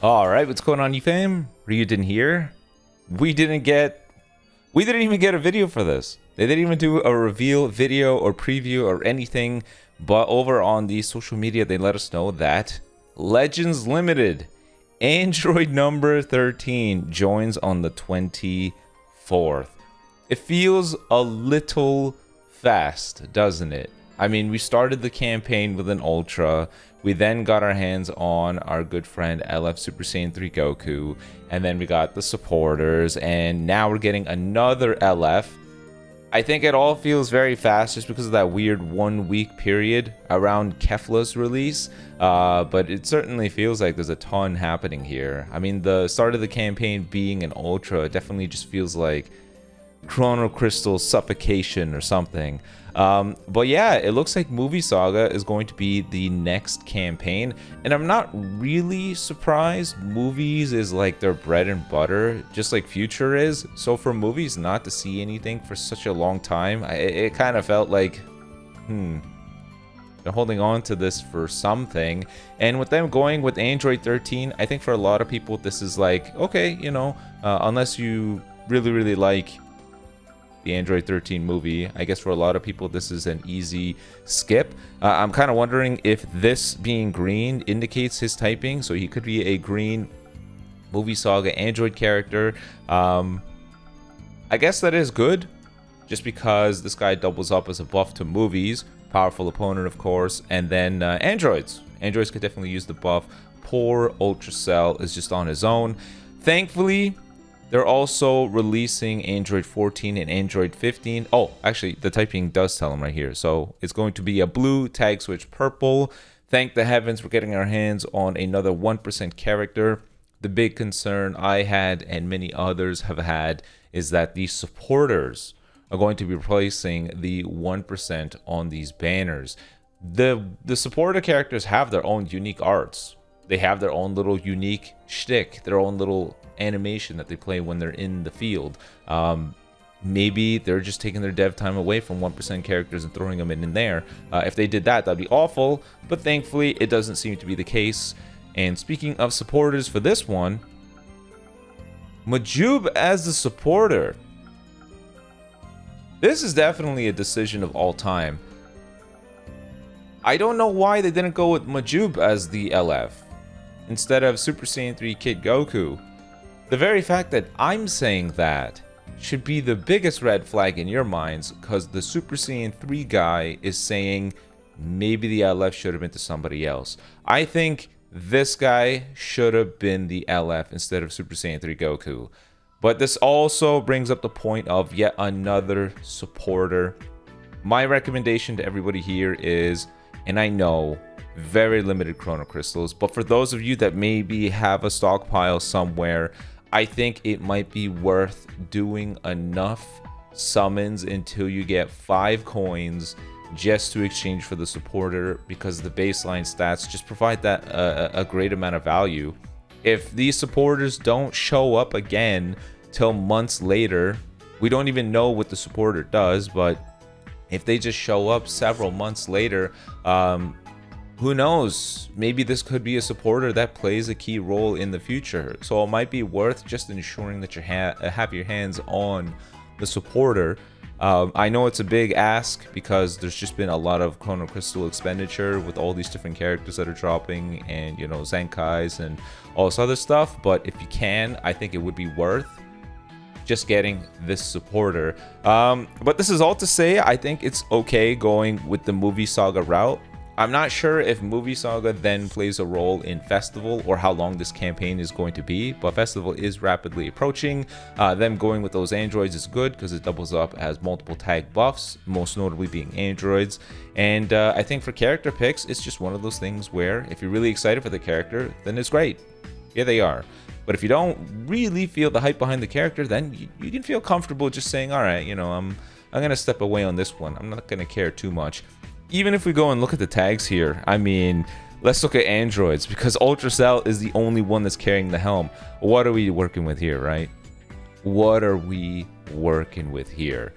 Alright, what's going on, you fam? Raiyuden here. We didn't even get a video for this. They didn't even do a reveal video or preview or anything, but over on the social media they let us know that Legends Limited Android number 13 joins on the 24th. It feels a little fast, doesn't it? I mean, we started the campaign with an Ultra. We then got our hands on our good friend LF Super Saiyan 3 Goku. And then we got the supporters. And now we're getting another LF. I think it all feels very fast just because of that weird 1 week period around Kefla's release. But it certainly feels like there's a ton happening here. I mean, the start of the campaign being an Ultra definitely just feels like Chrono Crystal suffocation or something. But yeah, it looks like Movie Saga is going to be the next campaign, and I'm not really surprised. Movies is like their bread and butter, just like Future is. So for movies not to see anything for such a long time, it kind of felt like, they're holding on to this for something. And with them going with Android 13, I think for a lot of people this is like, okay, you know, unless you really like the Android 13 movie, I guess for a lot of people this is an easy skip. I'm kind of wondering if this being green indicates his typing, so he could be a green Movie Saga Android character. I guess that is good, just because this guy doubles up as a buff to movies, powerful opponent of course, and then androids could definitely use the buff. Poor Ultra Cell is just on his own. Thankfully they're also releasing Android 14 and Android 15. Oh, actually, the typing does tell them right here. So it's going to be a blue, tag switch purple. Thank the heavens we're getting our hands on another 1% character. The big concern I had and many others have had is that the supporters are going to be replacing the 1% on these banners. The supporter characters have their own unique arts. They have their own little unique shtick, their own little animation that they play when they're in the field. Maybe they're just taking their dev time away from 1% characters and throwing them in there. If they did that, that'd be awful, but thankfully it doesn't seem to be the case. And speaking of supporters for this one, Majub as the supporter. This is definitely a decision of all time. I don't know why they didn't go with Majub as the LF instead of Super Saiyan 3 Kid Goku. The very fact that I'm saying that should be the biggest red flag in your minds, because the Super Saiyan 3 guy is saying maybe the LF should have been to somebody else. I think this guy should have been the LF instead of Super Saiyan 3 Goku. But this also brings up the point of yet another supporter. My recommendation to everybody here is, and I know, very limited Chrono Crystals, but for those of you that maybe have a stockpile somewhere, I think it might be worth doing enough summons until you get 5 coins just to exchange for the supporter, because the baseline stats just provide that a great amount of value. If these supporters don't show up again till months later, we don't even know what the supporter does, but if they just show up several months later, who knows? Maybe this could be a supporter that plays a key role in the future. So it might be worth just ensuring that you have your hands on the supporter. I know it's a big ask because there's just been a lot of Chrono Crystal expenditure with all these different characters that are dropping, and you know, Zenkais and all this other stuff. But if you can, I think it would be worth just getting this supporter. But this is all to say, I think it's okay going with the Movie Saga route. I'm not sure if Movie Saga then plays a role in Festival or how long this campaign is going to be, but Festival is rapidly approaching. Them going with those androids is good because it doubles up as multiple tag buffs, most notably being androids. And I think for character picks, it's just one of those things where if you're really excited for the character, then it's great. Yeah, they are. But if you don't really feel the hype behind the character, then you can feel comfortable just saying, all right, you know, I'm gonna step away on this one. I'm not gonna care too much. Even if we go and look at the tags here, I mean, let's look at androids, because Ultra Cell is the only one that's carrying the helm. What are we working with here, right? what are we working with here?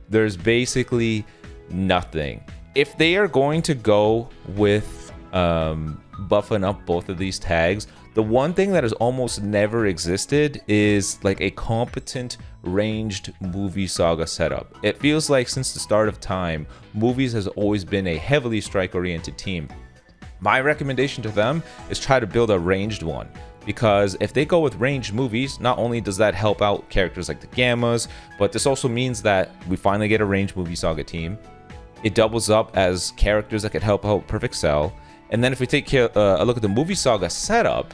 There's basically nothing. If they are going to go with buffing up both of these tags, the one thing that has almost never existed is like a competent ranged movie Saga setup. It feels like since the start of time, movies has always been a heavily strike oriented team. My recommendation to them is try to build a ranged one, because if they go with ranged movies, not only does that help out characters like the Gammas, but this also means that we finally get a ranged movie Saga team. It doubles up as characters that could help out Perfect Cell. And then if we take a look at the movie Saga setup,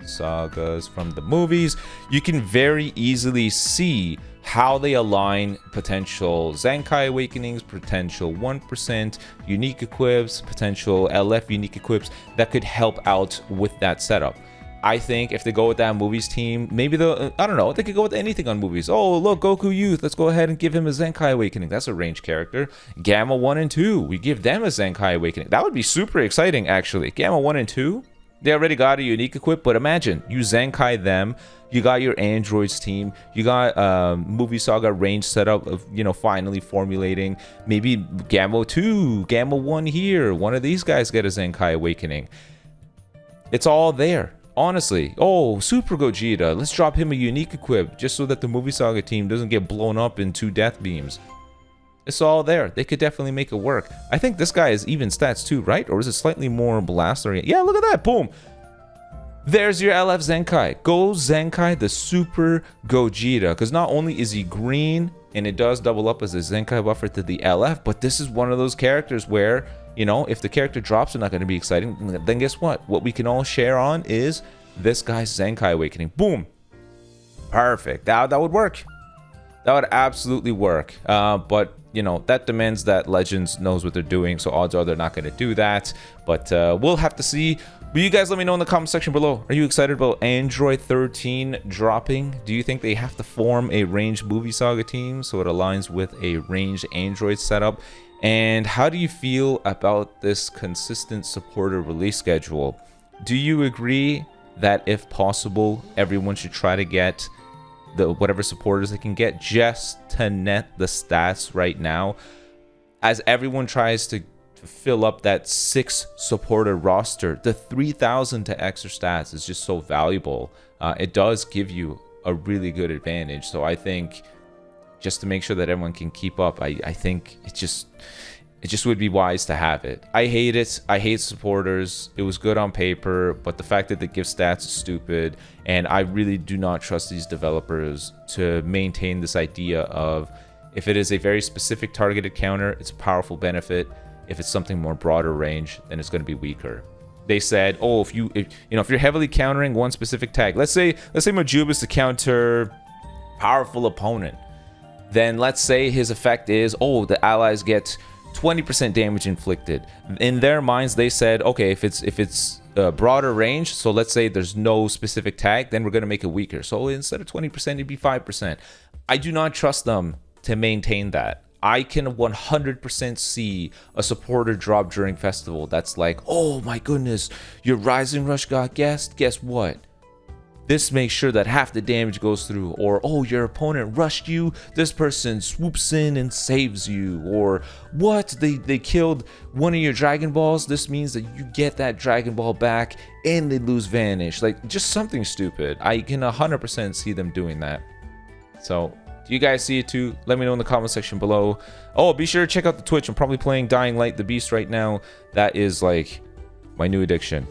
sagas from the movies, you can very easily see how they align potential Zenkai Awakenings, potential 1% unique equips, potential LF unique equips that could help out with that setup. I think if they go with that movies team, maybe they'll, I don't know, they could go with anything on movies. Oh, look, Goku Youth, let's go ahead and give him a Zenkai Awakening. That's a ranged character. Gamma 1 and 2, we give them a Zenkai Awakening. That would be super exciting, actually. Gamma 1 and 2, they already got a unique equip, but imagine, you Zenkai them, you got your androids team, you got movie Saga range setup of, you know, finally formulating. Maybe Gamma 2, Gamma 1 here, one of these guys get a Zenkai Awakening. It's all there. Honestly, oh, Super Gogeta, let's drop him a unique equip just so that the movie Saga team doesn't get blown up in 2 death beams. It's all there. They could definitely make it work. I think this guy is even stats too, right? Or is it slightly more blast oriented? Yeah, look at that. Boom. There's your LF Zenkai. Go Zenkai the Super Gogeta. Because not only is he green, and it does double up as a Zenkai buffer to the LF, but this is one of those characters where, you know, if the character drops, it's not going to be exciting. Then guess what? What we can all share on is this guy's Zenkai Awakening. Boom. Perfect. That would work. That would absolutely work. But, you know, that demands that Legends knows what they're doing. So odds are they're not going to do that. But we'll have to see. But you guys let me know in the comment section below. Are you excited about Android 13 dropping? Do you think they have to form a ranged movie Saga team so it aligns with a ranged Android setup? And how do you feel about this consistent supporter release schedule? Do you agree that if possible, everyone should try to get whatever supporters they can get just to net the stats right now, as everyone tries to fill up that 6 supporter roster? The 3,000 to extra stats is just so valuable. It does give you a really good advantage. So I think just to make sure that everyone can keep up, I think it just would be wise to have it. I hate it. I hate supporters. It was good on paper, but the fact that they give stats is stupid. And I really do not trust these developers to maintain this idea of, if it is a very specific targeted counter, it's a powerful benefit. If it's something more broader range, then it's going to be weaker. They said, oh, if you're heavily countering one specific tag, let's say Majub is to counter powerful opponent, then let's say his effect is, oh, the allies get 20% damage inflicted. In their minds, they said, okay, if it's broader range, so let's say there's no specific tag, then we're going to make it weaker. So instead of 20%, it'd be 5%. I do not trust them to maintain that. I can 100% see a supporter drop during festival that's like, oh my goodness, your Rising Rush got guessed. Guess what? This makes sure that half the damage goes through. Or, oh, your opponent rushed you, this person swoops in and saves you. Or, what? They killed one of your Dragon Balls. This means that you get that Dragon Ball back and they lose Vanish. Like, just something stupid. I can 100% see them doing that. So, do you guys see it too? Let me know in the comment section below. Oh, be sure to check out the Twitch. I'm probably playing Dying Light the Beast right now. That is like my new addiction.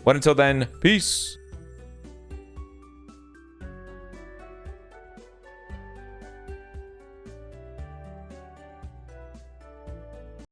But until then, peace.